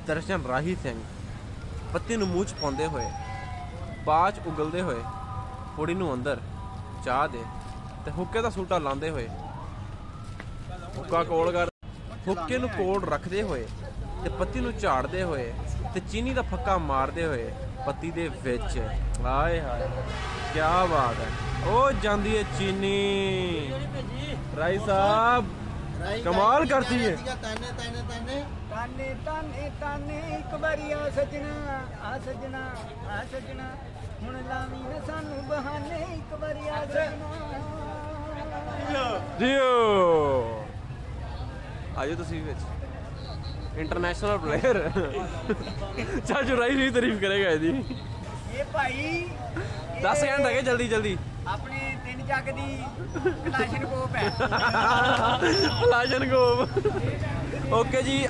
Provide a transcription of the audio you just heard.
ਦਰਸ਼ਨ ਰਾਹੀ ਸਿੰਘ ਪੱਤੀ ਨੂੰ ਮੂੰਹ 'ਚ ਪਾਉਂਦੇ ਹੋਏ, ਬਾਅਦ 'ਚ ਉਗਲਦੇ ਹੋਏ ਕੁੜੀ ਨੂੰ ਅੰਦਰ ਚਾਹ ਦੇ ਤੇ ਹੁੱਕੇ ਦਾ ਸੂਟਾ ਲਾਉਂਦੇ ਹੋਏ, ਹੁੱਕਾ ਕੋਲ ਕਰ ਹੁੱਕੇ ਨੂੰ ਕੋਲ ਰੱਖਦੇ ਹੋਏ ਤੇ ਪੱਤੀ ਨੂੰ ਝਾੜਦੇ ਹੋਏ ਤੇ ਚੀਨੀ ਦਾ ਫੱਕਾ ਮਾਰਦੇ ਹੋਏ ਪੱਤੀ ਦੇ ਵਿੱਚ। ਹਾਏ ਹਾਏ ਕੀ ਬਾਤ ਹੈ। ਉਹ ਜਾਂਦੀ ਹੈ ਚੀਨੀ। ਰਾਈ ਸਾਹਿਬ ਕਮਾਲ ਕਰਦੀ ਹੈ। ਤਾਨੇ ਤਾਨੇ ਤਾਨੇ ਤਾਨੇ ਤਾਨੇ ਤਾਨੇ ਇੱਕ ਵਾਰੀ ਆ ਸਜਣਾ, ਆ ਸਜਣਾ, ਆ ਸਜਣਾ, ਹੁਣ ਲਾਵੀਂ ਨਾ ਸਾਨੂੰ ਬਹਾਨੇ, ਇੱਕ ਵਾਰੀ ਆ ਸਜਣਾ। ਜੀਓ ਆਜੋ ਤੁਸੀਂ ਵਿੱਚ ਇੰਟਰਨੈਸ਼ਨਲ ਪਲੇਅਰ। ਚਾਚੂ ਰਾਈ ਦੀ ਤਾਰੀਫ ਕਰੇਗਾ ਇਹਦੀ। ਇਹ ਭਾਈ 10 ਸਕਿੰਡ ਹੈਗੇ, ਜਲਦੀ ਜਲਦੀ। ਆਪਣੇ 3 ਚੱਕ ਦੀ ਕਲਾਸ਼ਨਕੋਪ ਹੈ। ਫਲਾਸ਼ਨਕੋਪ। ਓਕੇ ਜੀ।